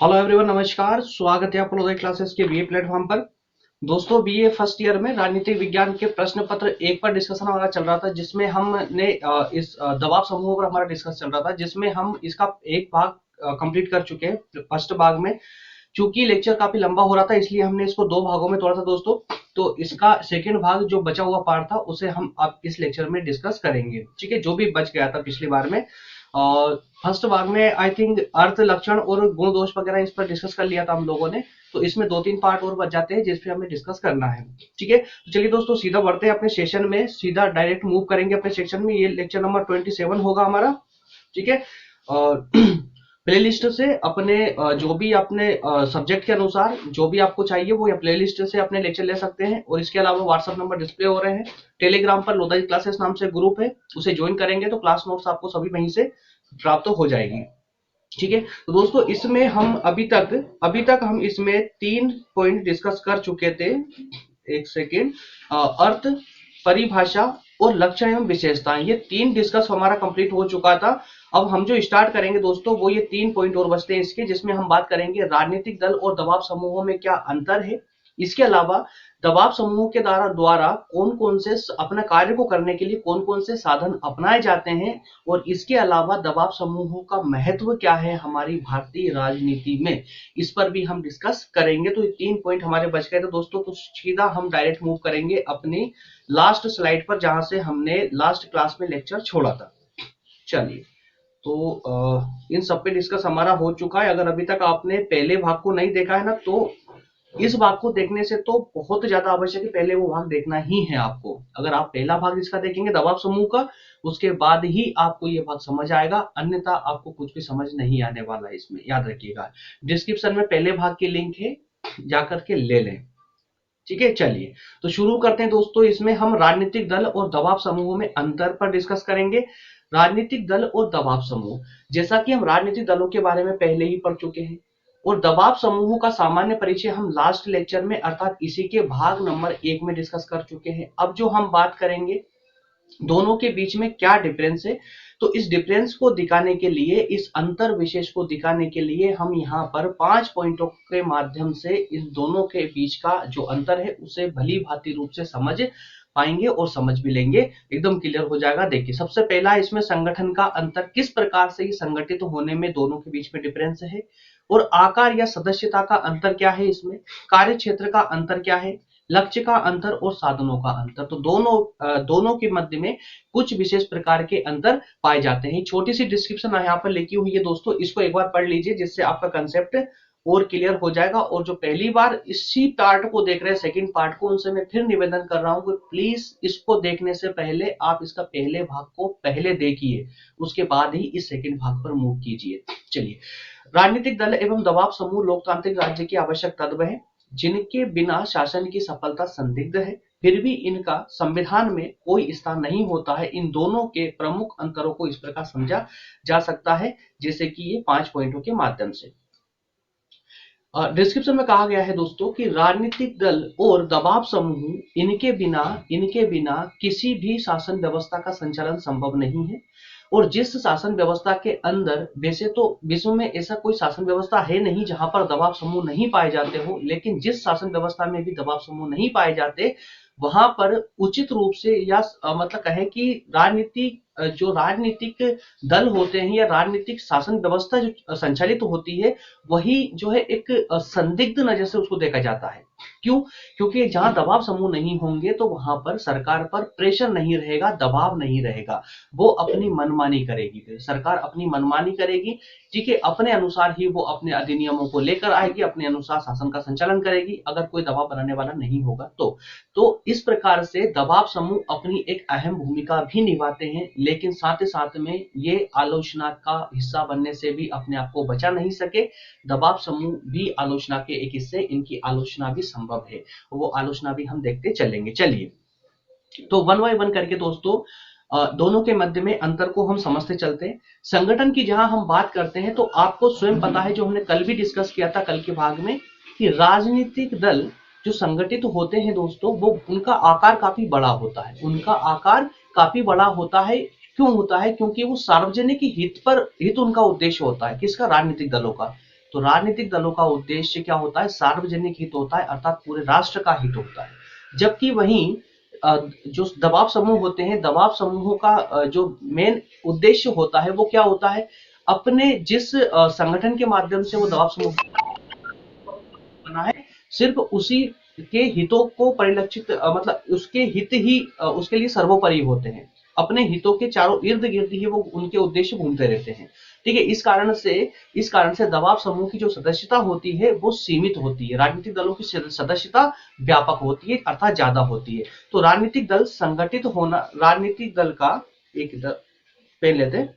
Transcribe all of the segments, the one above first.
Hello everyone, नमस्कार। स्वागत है आप लोगों क्लासेस के बीए प्लेटफॉर्म पर। दोस्तों, बीए फर्स्ट ईयर में राजनीतिक विज्ञान के प्रश्न पत्र एक पर डिस्कशन हमारा चल रहा था, जिसमें हमने इस दबाव समूह पर हमारा डिस्कस चल रहा था, जिसमें हम इसका एक भाग कंप्लीट कर चुके हैं। फर्स्ट भाग में चूंकि लेक्चर काफी लंबा हो रहा था, इसलिए हमने इसको दो भागों में तोड़ा था दोस्तों। तो इसका सेकेंड भाग जो बचा हुआ पार्ट था, उसे हम अब इस लेक्चर में डिस्कस करेंगे। ठीक है, जो भी बच गया था पिछली बार में। और फर्स्ट भाग में आई थिंक अर्थ लक्षण और गुण दोष वगैरह इस पर डिस्कस कर लिया था हम लोगों ने। तो इसमें दो तीन पार्ट और बच जाते हैं जिस पे हमें डिस्कस करना है। ठीक है, तो चलिए दोस्तों सीधा बढ़ते हैं अपने सेशन में, सीधा डायरेक्ट मूव करेंगे अपने सेक्शन में। ये लेक्चर नंबर 27 होगा हमारा। ठीक है, और प्लेलिस्ट से अपने जो भी अपने सब्जेक्ट के अनुसार जो भी आपको चाहिए वो या प्लेलिस्ट से अपने लेक्चर ले सकते हैं। और इसके अलावा व्हाट्सएप नंबर डिस्प्ले हो रहे हैं। टेलीग्राम पर लोधा क्लासेस नाम से ग्रुप है, उसे ज्वाइन करेंगे तो क्लास नोट्स आपको सभी वहीं से प्राप्त हो जाएगी। ठीक है, तो दोस्तों इसमें हम अभी तक हम इसमें 3 पॉइंट डिस्कस कर चुके थे। एक सेकेंड। अर्थ, परिभाषा और लक्षण एवं विशेषताएं, ये 3 डिस्कस हमारा कंप्लीट हो चुका था। अब हम जो स्टार्ट करेंगे दोस्तों, वो ये 3 पॉइंट और बचते हैं इसके, जिसमें हम बात करेंगे राजनीतिक दल और दबाव समूहों में क्या अंतर है। इसके अलावा दबाव समूह के द्वारा कौन कौन से अपने कार्य को करने के लिए कौन कौन से साधन अपनाए जाते हैं। और इसके अलावा दबाव समूहों का महत्व क्या है हमारी भारतीय राजनीति में, इस पर भी हम डिस्कस करेंगे। तो ये 3 पॉइंट हमारे बच गए थे दोस्तों। तो सीधा हम डायरेक्ट मूव करेंगे अपनी लास्ट स्लाइड पर, जहां से हमने लास्ट क्लास में लेक्चर छोड़ा था। चलिए, तो इन सब पे डिस्कस हमारा हो चुका है। अगर अभी तक आपने पहले भाग को नहीं देखा है ना, तो इस भाग को देखने से तो बहुत ज्यादा आवश्यक है, पहले वो भाग देखना ही है आपको। अगर आप पहला भाग इसका देखेंगे दबाव समूह का, उसके बाद ही आपको ये भाग समझ आएगा, अन्यथा आपको कुछ भी समझ नहीं आने वाला है इसमें, याद रखिएगा। डिस्क्रिप्शन में पहले भाग की लिंक है, जाकर के ले लें। ठीक है, चलिए तो शुरू करते हैं दोस्तों। इसमें हम राजनीतिक दल और दबाव समूहों में अंतर पर डिस्कस करेंगे। राजनीतिक दल और दबाव समूह, जैसा कि हम राजनीतिक दलों के बारे में पहले ही पढ़ चुके हैं, और दबाव समूहों का सामान्य परिचय हम लास्ट लेक्चर में अर्थात इसी के भाग नंबर 1 में डिस्कस कर चुके हैं। अब जो हम बात करेंगे दोनों के बीच में क्या डिफरेंस है, तो इस डिफरेंस को दिखाने के लिए, इस अंतर विशेष को दिखाने के लिए हम यहाँ पर 5 पॉइंटों के माध्यम से इन दोनों के बीच का जो अंतर है उसे भली भांति रूप से समझ पाएंगे और समझ भी लेंगे, एकदम क्लियर हो जाएगा। देखिए, सबसे पहला इसमें संगठन का अंतर, किस प्रकार से ये संगठित होने में दोनों के बीच में डिफरेंस है। और आकार या सदस्यता का अंतर क्या है इसमें, कार्य क्षेत्र का अंतर क्या है, लक्ष्य का अंतर और साधनों का अंतर। तो दोनों के मध्य में कुछ विशेष प्रकार के अंतर पाए जाते हैं। छोटी सी डिस्क्रिप्शन यहाँ पर लिखी हुई है दोस्तों, इसको एक बार पढ़ लीजिए, जिससे आपका कंसेप्ट और क्लियर हो जाएगा। और जो पहली बार इसी पार्ट को देख रहे हैं, सेकंड पार्ट को, उनसे मैं फिर निवेदन कर रहा हूं कि प्लीज इसको देखने से पहले आप इसका पहले भाग को पहले देखिए, उसके बाद ही इस सेकंड भाग पर मूव कीजिए। चलिए, राजनीतिक दल एवं दबाव समूह लोकतांत्रिक राज्य की आवश्यक तत्व है, जिनके बिना शासन की सफलता संदिग्ध है। फिर भी इनका संविधान में कोई स्थान नहीं होता है। इन दोनों के प्रमुख अंतरों को इस प्रकार समझा जा सकता है, जैसे कि ये 5 पॉइंटों के माध्यम से। डिस्क्रिप्शन में कहा गया है दोस्तों कि राजनीतिक दल और दबाव समूह, इनके बिना किसी भी शासन व्यवस्था का संचालन संभव नहीं है। और जिस शासन व्यवस्था के अंदर, वैसे तो विश्व में ऐसा कोई शासन व्यवस्था है नहीं जहां पर दबाव समूह नहीं पाए जाते हो, लेकिन जिस शासन व्यवस्था में भी दबाव समूह नहीं पाए जाते, वहां पर उचित रूप से या मतलब कहें कि जो राजनीतिक दल होते हैं या राजनीतिक शासन व्यवस्था जो संचालित होती है, वही जो है एक संदिग्ध नजर से उसको देखा जाता है। क्यों? क्योंकि जहां दबाव समूह नहीं होंगे तो वहां पर सरकार पर प्रेशर नहीं रहेगा, दबाव नहीं रहेगा। वो अपनी मनमानी करेगी, सरकार अपनी मनमानी करेगी। ठीक है, अपने अनुसार ही वो अपने अधिनियमों को लेकर आएगी, अपने अनुसार शासन का संचालन करेगी, अगर कोई दबाव बनाने वाला नहीं होगा तो इस प्रकार से दबाव समूह अपनी एक अहम भूमिका भी निभाते हैं, लेकिन साथ ही साथ में ये आलोचना का हिस्सा बनने से भी अपने आप को बचा नहीं सके। दबाव समूह भी आलोचना के एक हिस्से, इनकी आलोचना भी संभव है, वो आलोचना भी हम देखते चलेंगे। चलिए, तो वन बाय वन करके दोस्तों दोनों के मध्य में अंतर को हम समझते चलते हैं। संगठन की जहां हम बात करते हैं, तो आपको स्वयं पता है, जो हमने कल भी डिस्कस किया था कल के भाग में, कि राजनीतिक दल जो संगठित होते हैं दोस्तों, वो उनका आकार काफी बड़ा होता है। उनका आकार काफी बड़ा होता है। क्यों होता है? क्योंकि वो सार्वजनिक हित उनका उद्देश्य होता है। किसका? राजनीतिक दलों का। तो राजनीतिक दलों का उद्देश्य क्या होता है, सार्वजनिक हित होता है, अर्थात पूरे राष्ट्र का हित होता है। जबकि वहीं जो दबाव समूह होते हैं, दबाव समूहों का जो मेन उद्देश्य होता है वो क्या होता है, अपने जिस संगठन के माध्यम से वो दबाव समूह बना है, सिर्फ उसी के हितों को परिलक्षित मतलब उसके हित ही उसके लिए सर्वोपरि होते हैं। अपने हितों के चारों इर्द गिर्द ही वो उनके उद्देश्य घूमते रहते हैं। ठीक है, इस कारण से दबाव समूह की जो सदस्यता होती है वो सीमित होती है। राजनीतिक दलों की सदस्यता व्यापक होती है, अर्थात ज्यादा होती है। तो राजनीतिक दल संगठित होना, राजनीतिक दल का एक पेन लेते हैं,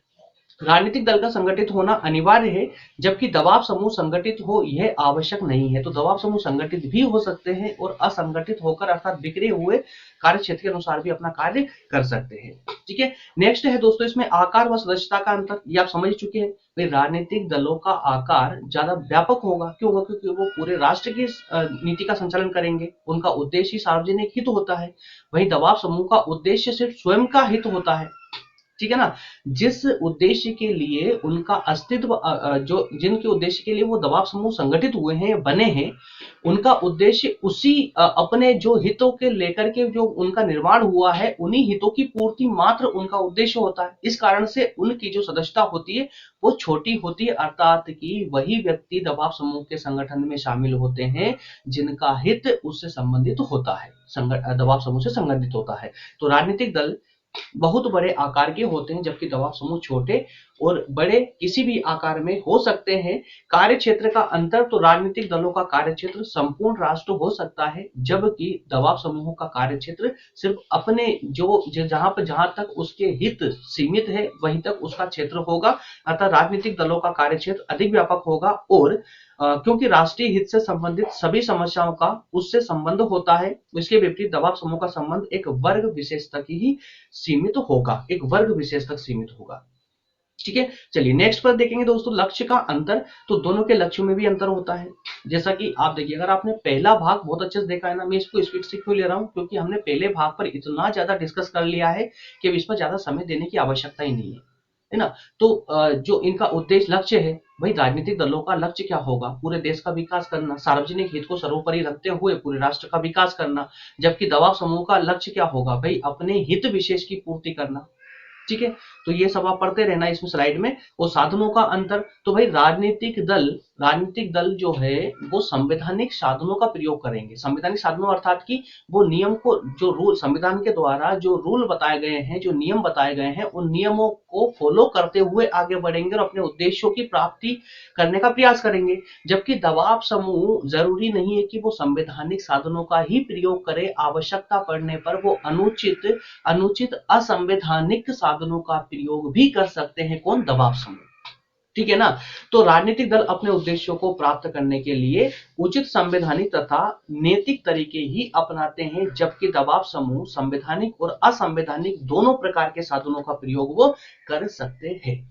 राजनीतिक दल का संगठित होना अनिवार्य है, जबकि दबाव समूह संगठित हो यह आवश्यक नहीं है। तो दबाव समूह संगठित भी हो सकते हैं और असंगठित होकर अर्थात बिखरे हुए कार्य क्षेत्र के अनुसार भी अपना कार्य कर सकते हैं। ठीक है, नेक्स्ट है दोस्तों इसमें आकार व सदस्यता का अंतर। ये आप समझ चुके हैं, भाई राजनीतिक दलों का आकार ज्यादा व्यापक होगा। क्यों होगा? क्योंकि वो पूरे राष्ट्र की नीति का संचालन करेंगे, उनका उद्देश्य ही सार्वजनिक हित होता है। वहीं दबाव समूह का उद्देश्य सिर्फ स्वयं का हित होता है। ठीक है ना, जिस उद्देश्य के लिए उनका अस्तित्व जो जिनके उद्देश्य के लिए वो दबाव समूह संगठित हुए हैं, बने हैं, उनका उद्देश्य उसी अपने जो हितों के लेकर के जो उनका निर्माण हुआ है, उन्हीं हितों की पूर्ति मात्र उनका उद्देश्य होता है। इस कारण से उनकी जो सदस्यता होती है वो छोटी होती है, अर्थात कि वही व्यक्ति दबाव समूह के संगठन में शामिल होते हैं जिनका हित उससे संबंधित होता है, दबाव समूह से संबंधित होता है। तो राजनीतिक दल बहुत बड़े आकार के होते हैं, जबकि दबाव समूह छोटे और बड़े किसी भी आकार में हो सकते हैं। कार्य क्षेत्र का अंतर, तो राजनीतिक दलों का कार्य क्षेत्र संपूर्ण राष्ट्र हो सकता है, जबकि दबाव समूहों का कार्य क्षेत्र सिर्फ अपने जहां तक उसके हित सीमित है वहीं तक उसका क्षेत्र होगा। अतः राजनीतिक दलों का कार्य क्षेत्र अधिक व्यापक होगा और क्योंकि राष्ट्रीय हित से संबंधित सभी समस्याओं का उससे संबंध होता है, इसके विपरीत दबाव समूह का संबंध एक वर्ग विशेष तक ही सीमित होगा, एक वर्ग विशेष तक सीमित होगा। ठीक है, चलिए नेक्स्ट पर देखेंगे दोस्तों लक्ष्य का अंतर। तो दोनों के लक्ष्यों में भी अंतर होता है। जैसा कि आप देखिए, अगर आपने पहला भाग बहुत अच्छे से देखा है ना, मैं इसको स्पीड से क्यों ले रहा हूं, क्योंकि हमने पहले भाग पर इतना ज्यादा डिस्कस कर लिया है कि अब इस पर ज्यादा समय देने की आवश्यकता ही नहीं है ना। तो जो इनका उद्देश्य लक्ष्य है, भाई राजनीतिक दलों का लक्ष्य क्या होगा, पूरे देश का विकास करना, सार्वजनिक हित को सर्वोपरि रखते हुए पूरे राष्ट्र का विकास करना। जबकि दबाव समूह का लक्ष्य क्या होगा, भाई अपने हित विशेष की पूर्ति करना। ठीक है, तो ये सब आप पढ़ते रहना इसमें स्लाइड में। और साधनों का अंतर, तो भाई राजनीतिक दल जो है वो संवैधानिक साधनों का प्रयोग करेंगे। संवैधानिक साधनों अर्थात कि वो नियम को, जो रूल संविधान के द्वारा जो रूल बताए गए हैं, जो नियम बताए गए हैं, उन नियमों को फॉलो करते हुए आगे बढ़ेंगे और अपने उद्देश्यों की प्राप्ति करने का प्रयास करेंगे। जबकि दबाव समूह जरूरी नहीं है कि वो संवैधानिक साधनों का ही प्रयोग करे, आवश्यकता पड़ने पर वो अनुचित असंवैधानिक साधनों का प्रयोग भी कर सकते हैं। कौन? दबाव समूह। ठीक है ना। तो राजनीतिक दल अपने उद्देश्यों को प्राप्त करने के लिए उचित संवैधानिक तथा नैतिक तरीके ही अपनाते हैं, जबकि दबाव समूह संवैधानिक और असंवैधानिक दोनों प्रकार के साधनों का प्रयोग वो कर सकते हैं।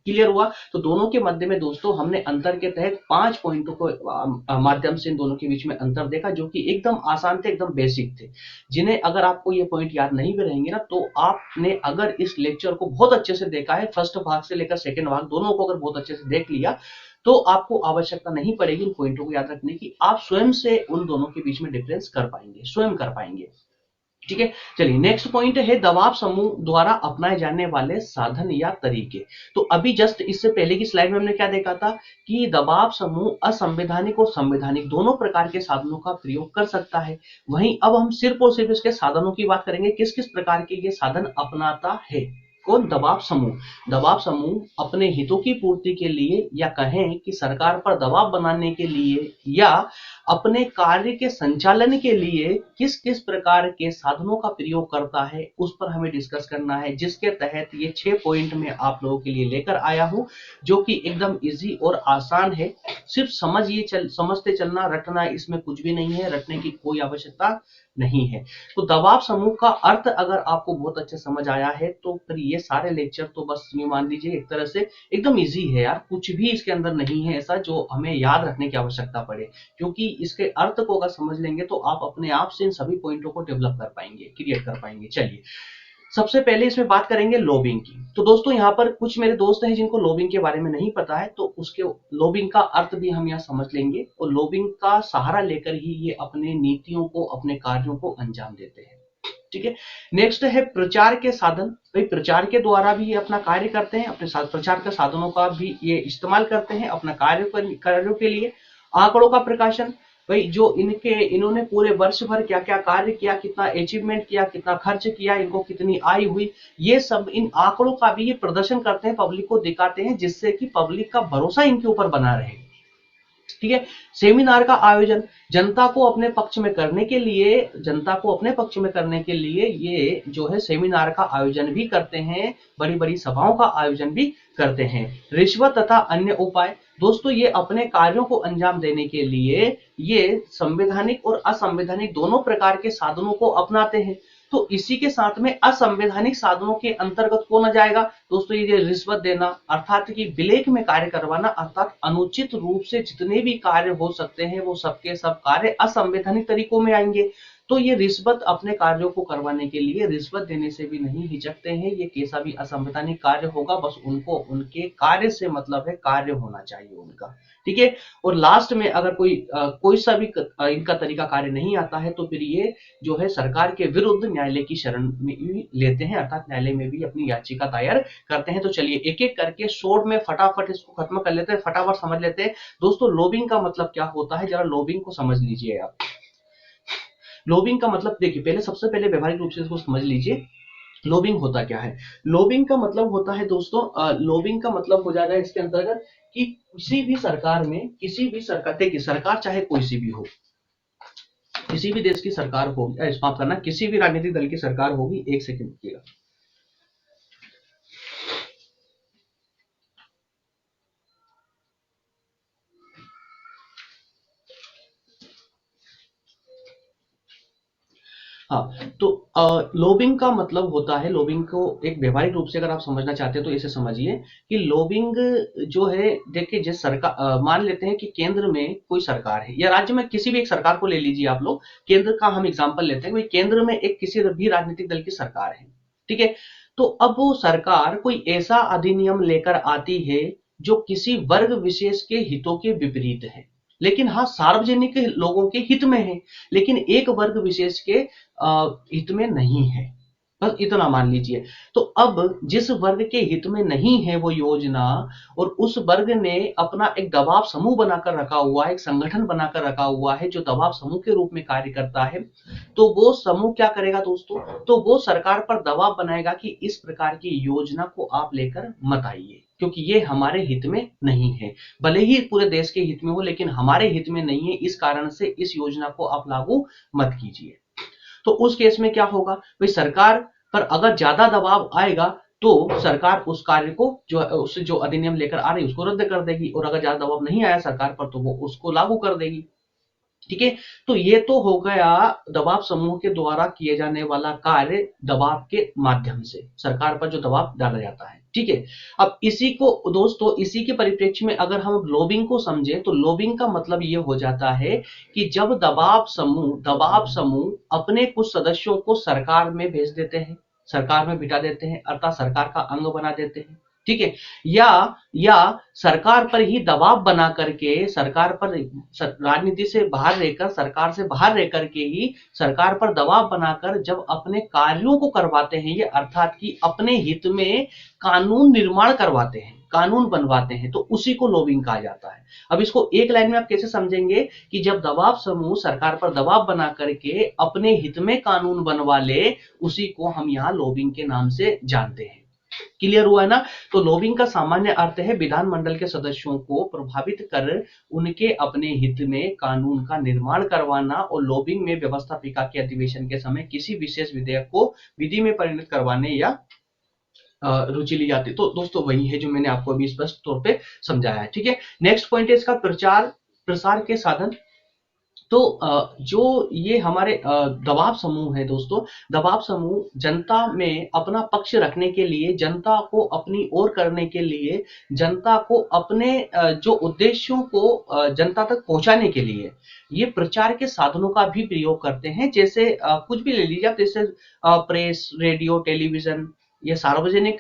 क्लियर हुआ? तो दोनों के मध्य में दोस्तों हमने अंतर के तहत 5 पॉइंटों को माध्यम से इन दोनों के बीच में अंतर देखा, जो कि एकदम आसान थे, एकदम बेसिक थे, जिन्हें अगर आपको ये पॉइंट याद नहीं भी रहेंगे ना, तो आपने अगर इस लेक्चर को बहुत अच्छे से देखा है, फर्स्ट भाग से लेकर सेकंड भाग दोनों को अगर बहुत अच्छे से देख लिया, तो आपको आवश्यकता नहीं पड़ेगी इन पॉइंटों को याद रखने की। आप स्वयं से उन दोनों के बीच में डिफरेंस कर पाएंगे, स्वयं कर पाएंगे। ठीक है, चलिए नेक्स्ट पॉइंट है दबाव समूह द्वारा अपनाए जाने वाले साधन या तरीके। तो अभी जस्ट इससे पहले की स्लाइड में हमने क्या देखा था कि दबाव समूह असंवैधानिक और संवैधानिक दोनों प्रकार के साधनों का प्रयोग कर सकता है। वहीं अब हम सिर्फ और सिर्फ इसके साधनों की बात करेंगे, किस किस प्रकार के ये साधन अपनाता है। कौन? दबाव समूह। दबाव समूह अपने हितों की पूर्ति के लिए, या कहें कि सरकार पर दबाव बनाने के लिए, या अपने कार्य के संचालन के लिए किस किस प्रकार के साधनों का प्रयोग करता है, उस पर हमें डिस्कस करना है, जिसके तहत ये 6 पॉइंट में आप लोगों के लिए लेकर आया हूं, जो कि एकदम इजी और आसान है। सिर्फ समझते चलना, रटना इसमें कुछ भी नहीं है, रटने की कोई आवश्यकता नहीं है। तो दबाव समूह का अर्थ अगर आपको बहुत अच्छे समझ आया है, तो फिर ये सारे लेक्चर तो बस यूं मान लीजिए एक तरह से एकदम इजी है यार, कुछ भी इसके अंदर नहीं है ऐसा जो हमें याद रखने की आवश्यकता पड़े, क्योंकि इसके अर्थ को अगर समझ लेंगे तो आप अपने आप से इन सभी पॉइंटों को डेवलप कर पाएंगे, क्रिएट कर पाएंगे। चलिए सबसे पहले इसमें बात करेंगे लॉबिंग की। तो दोस्तों यहाँ पर कुछ मेरे दोस्त हैं जिनको लॉबिंग के बारे में नहीं पता है, तो उसके लॉबिंग का अर्थ भी हम यहाँ समझ लेंगे, और लॉबिंग का सहारा लेकर ही ये अपने नीतियों को, अपने कार्यों को अंजाम देते हैं। ठीक है। नेक्स्ट है प्रचार के साधन। भाई प्रचार के द्वारा भी ये अपना कार्य करते हैं, अपने प्रचार के साधनों का भी ये इस्तेमाल करते हैं अपना कार्यों के लिए। आंकड़ों का प्रकाशन, भाई जो इन्होंने पूरे वर्ष भर क्या क्या कार्य किया, कितना अचीवमेंट किया, कितना खर्च किया, इनको कितनी आय हुई, ये सब इन आंकड़ों का भी ये प्रदर्शन करते हैं, पब्लिक को दिखाते हैं, जिससे कि पब्लिक का भरोसा इनके ऊपर बना रहे। ठीक है। सेमिनार का आयोजन, जनता को अपने पक्ष में करने के लिए ये जो है सेमिनार का आयोजन भी करते हैं, बड़ी बड़ी सभाओं का आयोजन भी करते हैं। रिश्वत तथा अन्य उपाय, दोस्तों ये अपने कार्यों को अंजाम देने के लिए ये संवैधानिक और असंवैधानिक दोनों प्रकार के साधनों को अपनाते हैं। तो इसी के साथ में असंवैधानिक साधनों के अंतर्गत कौन आ जाएगा दोस्तों, ये रिश्वत देना, अर्थात कि ब्लैक में कार्य करवाना, अर्थात अनुचित रूप से जितने भी कार्य हो सकते हैं वो सबके सब कार्य असंवैधानिक तरीकों में आएंगे। तो ये रिश्वत अपने कार्यों को करवाने के लिए रिश्वत देने से भी नहीं हिचकते हैं। ये कैसा भी असंवैधानिक कार्य होगा, बस उनको उनके कार्य से मतलब है, कार्य होना चाहिए उनका। ठीक है। और लास्ट में अगर कोई सा भी इनका तरीका कार्य नहीं आता है, तो फिर ये जो है सरकार के विरुद्ध न्यायालय की शरण में लेते हैं, अर्थात न्यायालय में भी अपनी याचिका दायर करते हैं। तो चलिए एक एक करके शॉर्ट में फटाफट इसको खत्म कर लेते हैं, फटाफट समझ लेते हैं। दोस्तों लॉबिंग का मतलब क्या होता है, जरा लॉबिंग को समझ लीजिए आप। लॉबिंग का मतलब देखिए, पहले सबसे पहले व्यवहारिक रूप से इसको समझ लीजिए, लॉबिंग होता क्या है। लॉबिंग का मतलब होता है दोस्तों, लॉबिंग का मतलब हो जाएगा इसके अंतर्गत कि किसी भी सरकार में, किसी भी सरकार, देखिए सरकार चाहे कोई सी भी हो, किसी भी देश की सरकार हो, माफ करना, किसी भी राजनीतिक दल की सरकार होगी, एक सेकंड रुकिएगा। हाँ, तो लॉबिंग का मतलब होता है, लॉबिंग को एक व्यवहारिक रूप से अगर आप समझना चाहते हैं तो इसे समझिए कि लॉबिंग जो है, देखिए जिस सरकार, मान लेते हैं कि केंद्र में कोई सरकार है, या राज्य में किसी भी एक सरकार को ले लीजिए आप लोग, केंद्र का हम एग्जांपल लेते हैं, भाई केंद्र में एक किसी भी राजनीतिक दल की सरकार है। ठीक है। तो अब वो सरकार कोई ऐसा अधिनियम लेकर आती है जो किसी वर्ग विशेष के हितों के विपरीत है, लेकिन हाँ सार्वजनिक लोगों के हित में है, लेकिन एक वर्ग विशेष के हित में नहीं है, बस इतना मान लीजिए। तो अब जिस वर्ग के हित में नहीं है वो योजना, और उस वर्ग ने अपना एक दबाव समूह बनाकर रखा हुआ है, एक संगठन बनाकर रखा हुआ है जो दबाव समूह के रूप में कार्य करता है, तो वो समूह क्या करेगा दोस्तों, तो वो सरकार पर दबाव बनाएगा कि इस प्रकार की योजना को आप लेकर मत आइए, क्योंकि ये हमारे हित में नहीं है। भले ही पूरे देश के हित में हो, लेकिन हमारे हित में नहीं है, इस कारण से इस योजना को आप लागू मत कीजिए। तो उस केस में क्या होगा भाई, सरकार पर अगर ज्यादा दबाव आएगा तो सरकार उस कार्य को, जो अधिनियम लेकर आ रही है उसको रद्द कर देगी, और अगर ज्यादा दबाव नहीं आया सरकार पर तो वो उसको लागू कर देगी। ठीक है। तो ये तो हो गया दबाव समूह के द्वारा किए जाने वाला कार्य, दबाव के माध्यम से सरकार पर जो दबाव डाला जाता है। ठीक है। अब इसी को दोस्तों, इसी के परिप्रेक्ष्य में अगर हम लॉबिंग को समझे, तो लॉबिंग का मतलब ये हो जाता है कि जब दबाव समूह अपने कुछ सदस्यों को सरकार में भेज देते हैं, सरकार में बिठा देते हैं, अर्थात सरकार का अंग बना देते हैं। ठीक है। या या सरकार पर ही दबाव बना करके, सरकार पर राजनीति से बाहर रहकर, सरकार से बाहर रह करके ही सरकार पर दबाव बनाकर जब अपने कार्यों को करवाते हैं, ये अर्थात कि अपने हित में कानून निर्माण करवाते हैं, कानून बनवाते हैं, तो उसी को लॉबिंग कहा जाता है। अब इसको एक लाइन में आप कैसे समझेंगे कि जब दबाव समूह सरकार पर दबाव बना करके अपने हित में कानून बनवा ले, उसी को हम यहाँ लॉबिंग के नाम से जानते हैं। क्लियर हुआ है ना। तो लॉबिंग का सामान्य अर्थ है विधानमंडल के सदस्यों को प्रभावित कर उनके अपने हित में कानून का निर्माण करवाना, और लॉबिंग में व्यवस्थापिका के अधिवेशन के समय किसी विशेष विधेयक को विधि में परिणत करवाने या रुचि ली जाती है। तो दोस्तों वही है जो मैंने आपको अभी स्पष्ट तौर पे समझाया है। ठीक है। नेक्स्ट पॉइंट है इसका प्रचार प्रसार के साधन। तो जो ये हमारे दबाव समूह है दोस्तों, दबाव समूह जनता में अपना पक्ष रखने के लिए, जनता को अपनी ओर करने के लिए, जनता को अपने जो उद्देश्यों को जनता तक पहुंचाने के लिए ये प्रचार के साधनों का भी प्रयोग करते हैं। जैसे कुछ भी ले लीजिए आप, जैसे प्रेस, रेडियो, टेलीविजन, ये सार्वजनिक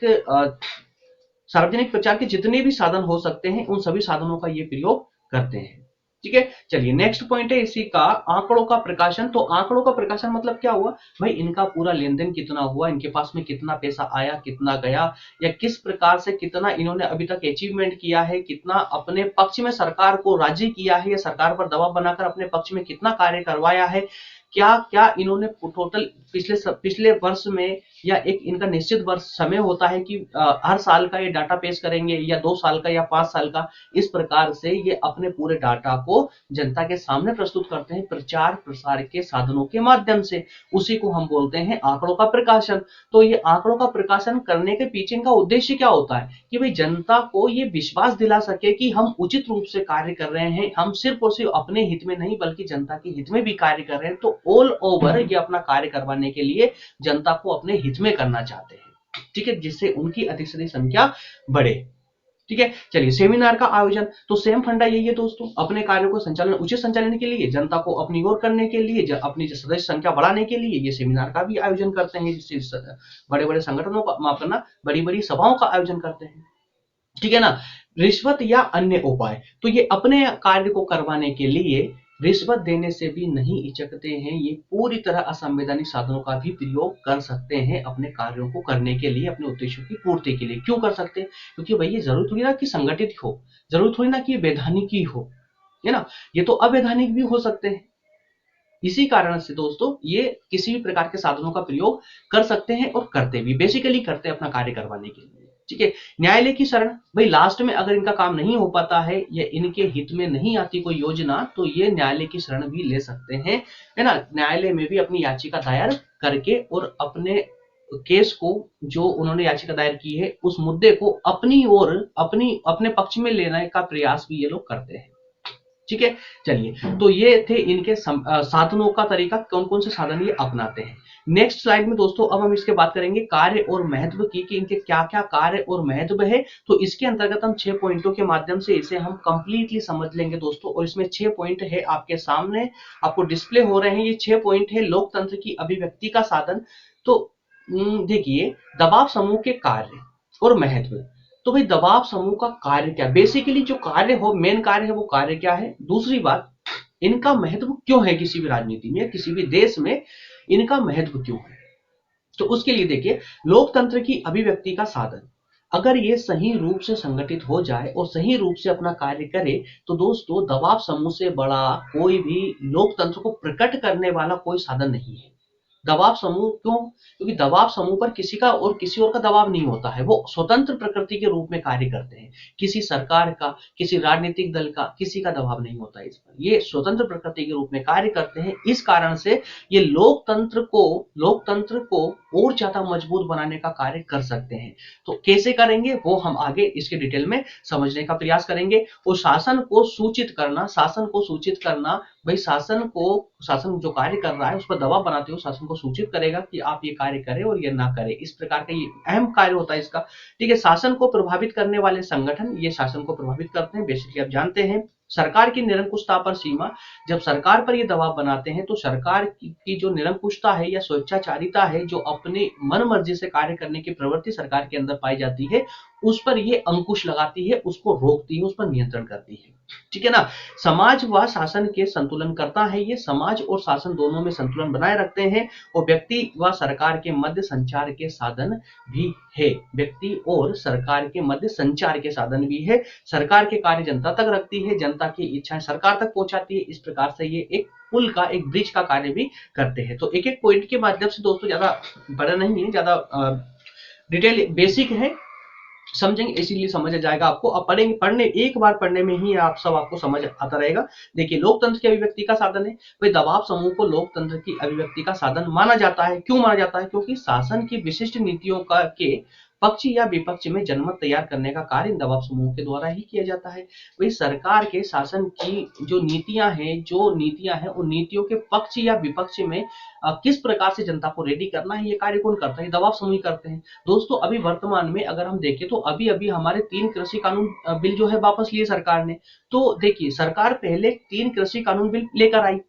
प्रचार के जितने भी साधन हो सकते हैं उन सभी साधनों का ये प्रयोग करते हैं। ठीक है, चलिए नेक्स्ट पॉइंट है इसी का, आंकड़ों का प्रकाशन। तो आंकड़ों का प्रकाशन मतलब क्या हुआ भाई, इनका पूरा लेन देन कितना हुआ, इनके पास में कितना पैसा आया, कितना गया, या किस प्रकार से कितना इन्होंने अभी तक अचीवमेंट किया है, कितना अपने पक्ष में सरकार को राजी किया है या सरकार पर दबाव बनाकर अपने पक्ष में कितना कार्य करवाया है, क्या क्या इन्होंने टोटल पिछले वर्ष में, या एक इनका निश्चित वर्ष समय होता है कि हर साल का ये डाटा पेश करेंगे या 2 साल का या 5 साल का, इस प्रकार से ये अपने पूरे डाटा को जनता के सामने प्रस्तुत करते हैं प्रचार प्रसार के साधनों के माध्यम से। उसी को हम बोलते हैं आंकड़ों का प्रकाशन। तो ये आंकड़ों का प्रकाशन करने के पीछे इनका उद्देश्य क्या होता है कि भाई जनता को ये विश्वास दिला सके कि हम उचित रूप से कार्य कर रहे हैं, हम सिर्फ और सिर्फ अपने हित में नहीं बल्कि जनता के हित में भी कार्य कर रहे हैं। तो ऑल ओवर ये अपना कार्य करवाने के लिए जनता को अपने हित में करना चाहते हैं। ठीक है, जिससे उनकी अधिक से अधिक संख्या बढ़े। ठीक है, चलिए सेमिनार का आयोजन, तो सेम फंडा यही है दोस्तों, अपने कार्यों को संचालन उचित संचालन के लिए, जनता को अपनी ओर करने के लिए, अपनी सदस्य संख्या बढ़ाने के लिए ये सेमिनार का भी आयोजन करते हैं, जिससे बड़े बड़े संगठनों का माफ करना, बड़ी बड़ी सभाओं का आयोजन करते हैं। ठीक है ना, रिश्वत या अन्य उपाय, तो ये अपने कार्य को करवाने के लिए रिश्वत देने से भी नहीं हिचकते हैं, ये पूरी तरह असंवैधानिक साधनों का भी प्रयोग कर सकते हैं अपने कार्यों को करने के लिए, अपने उद्देश्यों की पूर्ति के लिए। क्यों कर सकते हैं, क्योंकि भाई ये जरूर थोड़ी ना कि संगठित हो, जरूर थोड़ी ना कि ये वैधानिक ही हो, है ना, ये तो अवैधानिक भी हो सकते हैं। इसी कारण से दोस्तों ये किसी भी प्रकार के साधनों का प्रयोग कर सकते हैं और करते भी, बेसिकली करते हैं अपना कार्य करवाने के लिए। ठीक है, न्यायालय की शरण, भाई लास्ट में अगर इनका काम नहीं हो पाता है या इनके हित में नहीं आती कोई योजना, तो ये न्यायालय की शरण भी ले सकते हैं, है ना, न्यायालय में भी अपनी याचिका दायर करके और अपने केस को, जो उन्होंने याचिका दायर की है उस मुद्दे को अपनी ओर अपने पक्ष में लेने का प्रयास भी ये लोग करते हैं। ठीक है, चलिए तो ये थे इनके साधनों का तरीका, कौन कौन से साधन ये अपनाते हैं। नेक्स्ट स्लाइड में दोस्तों अब हम इसके बात करेंगे कार्य और महत्व की, कि इनके क्या क्या कार्य और महत्व है। तो इसके अंतर्गत हम 6 पॉइंटों के माध्यम से इसे हम कंप्लीटली समझ लेंगे दोस्तों। और इसमें 6 पॉइंट है आपके सामने, आपको डिस्प्ले हो रहे हैं। ये 6 पॉइंट है लोकतंत्र की अभिव्यक्ति का साधन। तो देखिए, दबाव समूह के कार्य और महत्व। तो भाई दबाव समूह का कार्य क्या, बेसिकली जो कार्य हो, मेन कार्य है वो कार्य क्या है। दूसरी बात, इनका महत्व क्यों है, किसी भी राजनीति में किसी भी देश में इनका महत्व क्यों है। तो उसके लिए देखिए, लोकतंत्र की अभिव्यक्ति का साधन अगर ये सही रूप से संगठित हो जाए और सही रूप से अपना कार्य करे, तो दोस्तों दबाव समूह से बड़ा कोई भी लोकतंत्र को प्रकट करने वाला कोई साधन नहीं है। दबाव समूह क्यों, क्योंकि दबाव समूह पर किसी का और किसी और का दबाव नहीं होता है, वो स्वतंत्र प्रकृति के रूप में कार्य करते हैं। किसी सरकार का, किसी राजनीतिक दल का, किसी का दबाव नहीं होता है इस पर, ये स्वतंत्र प्रकृति के रूप में कार्य करते हैं। इस कारण से ये लोकतंत्र को और ज्यादा मजबूत बनाने का कार्य कर सकते हैं। तो कैसे करेंगे वो हम आगे इसके डिटेल में समझने का प्रयास करेंगे। और शासन को सूचित करना, भाई शासन जो कार्य कर रहा है उस पर दबाव बनाते हुए शासन को सूचित करेगा कि आप ये कार्य करें और ये ना करें, इस प्रकार का ये अहम कार्य होता है इसका। ठीक है, शासन को प्रभावित करने वाले संगठन ये शासन को प्रभावित करते हैं, बेसिकली आप जानते हैं। सरकार की निरंकुशता पर सीमा, जब सरकार पर ये दबाव बनाते हैं तो सरकार की जो निरंकुशता है या स्वेच्छाचारिता है, जो अपने मन मर्जी से कार्य करने की प्रवृत्ति सरकार के अंदर पाई जाती है, उस पर ये अंकुश लगाती है, उसको रोकती है, उस पर नियंत्रण करती है। ठीक है ना, समाज व शासन के संतुलन करता है, ये समाज और शासन दोनों में संतुलन बनाए रखते हैं। और व्यक्ति व सरकार के मध्य संचार के साधन भी है, व्यक्ति और सरकार के मध्य संचार के साधन भी है। सरकार के कार्य जनता तक रखती है, जनता की इच्छाएं सरकार तक पहुंचाती है। इस प्रकार से ये एक पुल का, एक ब्रिज का कार्य भी करते हैं। तो एक एक पॉइंट के माध्यम से दोस्तों, ज्यादा बड़ा नहीं है, ज्यादा डिटेल बेसिक है, समझेंगे इसीलिए समझ आ जाएगा आपको। अब पढ़ने एक बार पढ़ने में ही आप सब आपको समझ आता रहेगा। देखिए, लोकतंत्र की अभिव्यक्ति का साधन है, भाई दबाव समूह को लोकतंत्र की अभिव्यक्ति का साधन माना जाता है। क्यों माना जाता है, क्योंकि शासन की विशिष्ट नीतियों के पक्ष या विपक्ष में जनमत तैयार करने का कार्य इन दबाव समूह के द्वारा ही किया जाता है। वही सरकार के शासन की जो नीतियां हैं उन नीतियों के पक्ष या विपक्ष में किस प्रकार से जनता को रेडी करना है, ये कार्य कौन करता है? दबाव समूह करते हैं। दोस्तों अभी वर्तमान में अगर हम देखें तो अभी अभी हमारे 3 कृषि कानून बिल जो है वापस लिए सरकार ने। तो देखिए सरकार पहले 3 कृषि कानून बिल लेकर आई,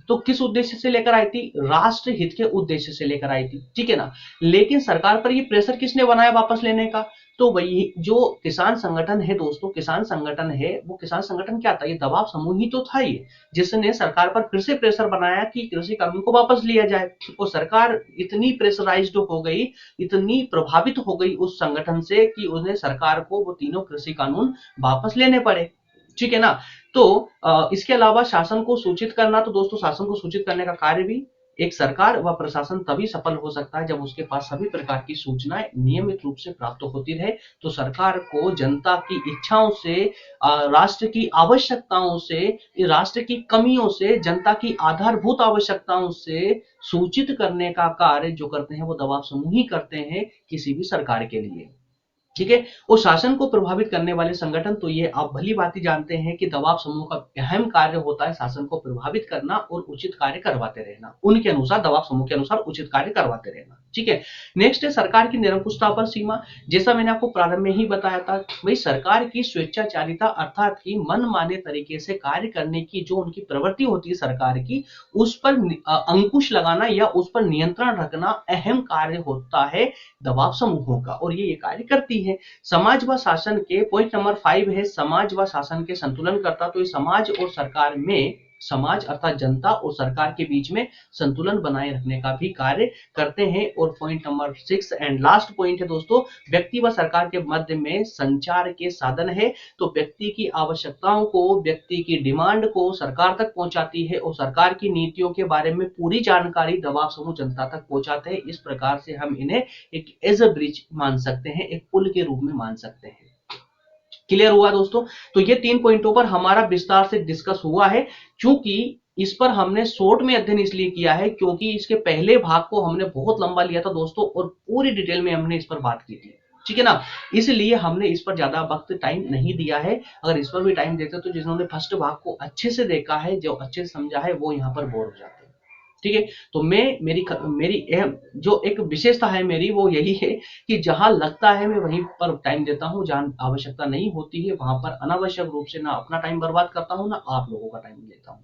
तो किस उद्देश्य से लेकर आई थी? राष्ट्र हित के उद्देश्य से लेकर आई थी, ठीक है ना। लेकिन सरकार पर ये प्रेशर किसने बनाया वापस लेने का? तो वही जो किसान संगठन है दोस्तों, किसान संगठन है, वो किसान संगठन क्या था? ये दबाव समूह ही तो था ये, जिसने सरकार पर फिर से प्रेशर बनाया कि कृषि कानून को वापस लिया जाए। और सरकार इतनी प्रेशराइज्ड हो गई, इतनी प्रभावित हो गई उस संगठन से कि उन्हें सरकार को वो तीनों कृषि कानून वापस लेने पड़े, ठीक है ना। तो इसके अलावा शासन को सूचित करना, तो दोस्तों शासन को सूचित करने का कार्य भी एक सरकार व प्रशासन तभी सफल हो सकता है जब उसके पास सभी प्रकार की सूचनाएं नियमित रूप से प्राप्त होती रहे। तो सरकार को जनता की इच्छाओं से, राष्ट्र की आवश्यकताओं से, राष्ट्र की कमियों से, जनता की आधारभूत आवश्यकताओं से सूचित करने का कार्य जो करते हैं वो दबाव समूह ही करते हैं किसी भी सरकार के लिए, ठीक है। और शासन को प्रभावित करने वाले संगठन, तो ये आप भली भांति जानते हैं कि दबाव समूह का अहम कार्य होता है शासन को प्रभावित करना और उचित कार्य करवाते रहना, उनके अनुसार, दबाव समूह के अनुसार उचित कार्य करवाते रहना, ठीक है। नेक्स्ट है सरकार की निरंकुशता पर सीमा। जैसा मैंने आपको प्रारंभ में ही बताया था, वही सरकार की स्वेच्छाचारिता अर्थात की मनमाने तरीके से कार्य करने की जो उनकी प्रवृत्ति होती है सरकार की, उस पर अंकुश लगाना या उस पर नियंत्रण रखना अहम कार्य होता है दबाव समूहों का, और ये कार्य करती है। समाज व शासन के पॉइंट नंबर 5 है समाज व शासन के संतुलन करता। तो ये समाज और सरकार में, समाज अर्थात जनता और सरकार के बीच में संतुलन बनाए रखने का भी कार्य करते हैं। और point number 6 and last point है दोस्तों, व्यक्ति व सरकार के मध्य में संचार के साधन है। तो व्यक्ति की आवश्यकताओं को, व्यक्ति की डिमांड को सरकार तक पहुंचाती है और सरकार की नीतियों के बारे में पूरी जानकारी दबाव समूह जनता तक पहुंचाते हैं। इस प्रकार से हम इन्हें एक एज अ ब्रिज मान सकते हैं, एक पुल के रूप में मान सकते हैं। क्लियर हुआ दोस्तों? तो ये 3 पॉइंटों पर हमारा विस्तार से डिस्कस हुआ है। चूंकि इस पर हमने शॉर्ट में अध्ययन इसलिए किया है क्योंकि इसके पहले भाग को हमने बहुत लंबा लिया था दोस्तों, और पूरी डिटेल में हमने इस पर बात की थी, ठीक है ना। इसलिए हमने इस पर ज्यादा वक्त टाइम नहीं दिया है। अगर इस पर भी टाइम देते तो जिन्होंने फर्स्ट भाग को अच्छे से देखा है, जो अच्छे से समझा है, वो यहाँ पर बोर हो जाते हैं, ठीक है। तो मेरी जो एक विशेषता है मेरी, वो यही है कि जहां लगता है मैं वहीं पर टाइम देता हूं, जहां आवश्यकता नहीं होती है वहां पर अनावश्यक रूप से ना अपना टाइम बर्बाद करता हूं ना आप लोगों का टाइम लेता हूं,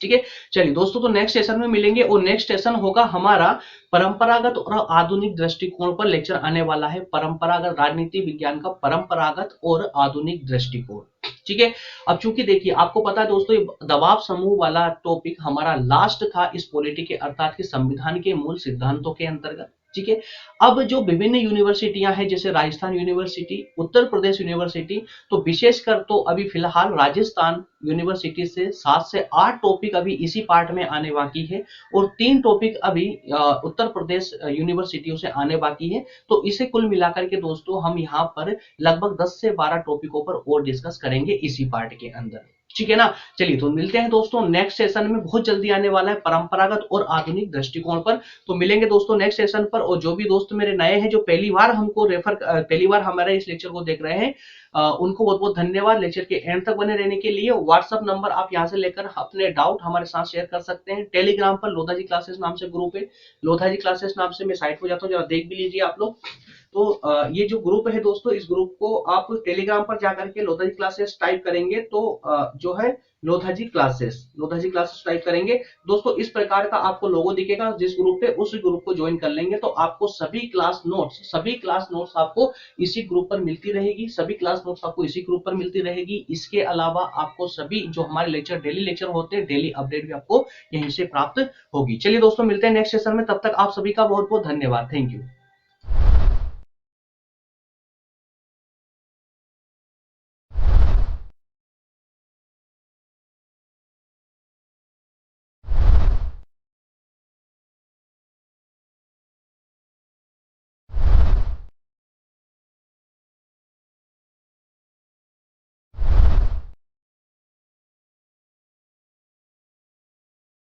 ठीक है। चलिए दोस्तों, तो नेक्स्ट सेशन में मिलेंगे और नेक्स्ट सेशन होगा हमारा परंपरागत और आधुनिक दृष्टिकोण पर लेक्चर आने वाला है। परंपरागत राजनीति विज्ञान का परंपरागत और आधुनिक दृष्टिकोण, ठीक है। अब चूंकि देखिए आपको पता है दोस्तों, ये दबाव समूह वाला टॉपिक हमारा लास्ट था इस पॉलिटी के अर्थात के संविधान के मूल सिद्धांतों के अंतर्गत, ठीक है। अब जो विभिन्न यूनिवर्सिटियां हैं जैसे राजस्थान यूनिवर्सिटी, उत्तर प्रदेश यूनिवर्सिटी, तो विशेषकर तो अभी फिलहाल राजस्थान यूनिवर्सिटी से 7 से 8 टॉपिक अभी इसी पार्ट में आने बाकी है और 3 टॉपिक अभी उत्तर प्रदेश यूनिवर्सिटियों से आने बाकी है। तो इसे कुल मिलाकर के दोस्तों हम यहाँ पर लगभग 10 से 12 टॉपिकों पर और डिस्कस करेंगे इसी पार्ट के अंदर, ठीक है ना। चलिए तो मिलते हैं दोस्तों नेक्स्ट सेशन में, बहुत जल्दी आने वाला है परंपरागत और आधुनिक दृष्टिकोण पर। तो मिलेंगे दोस्तों नेक्स्ट सेशन पर। और जो भी दोस्त मेरे नए हैं जो पहली बार हमारे इस लेक्चर को देख रहे हैं, उनको बहुत बहुत धन्यवाद लेक्चर के एंड तक बने रहने के लिए। व्हाट्सएप नंबर आप यहां से लेकर अपने डाउट हमारे साथ शेयर कर सकते हैं। टेलीग्राम पर लोधा जी क्लासेस नाम से ग्रुप है, लोधा जी क्लासेस नाम से मैं साइट पर जाता हूँ, जरा देख भी लीजिए आप लोग। तो ये जो ग्रुप है दोस्तों, इस ग्रुप को आप टेलीग्राम पर जाकर के लोधा जी क्लासेस टाइप करेंगे तो जो है लोधा जी क्लासेस टाइप करेंगे दोस्तों, इस प्रकार का आपको लोगो दिखेगा जिस ग्रुप पे, उस ग्रुप को ज्वाइन कर लेंगे तो आपको सभी क्लास नोट्स आपको इसी ग्रुप पर मिलती रहेगी, सभी क्लास नोट्स आपको इसी ग्रुप पर मिलती रहेगी। इसके अलावा आपको सभी जो हमारे लेक्चर डेली लेक्चर होते हैं, डेली अपडेट भी आपको यहीं से प्राप्त होगी। चलिए दोस्तों मिलते हैं नेक्स्ट सेशन में, तब तक आप सभी का बहुत बहुत धन्यवाद, थैंक यू।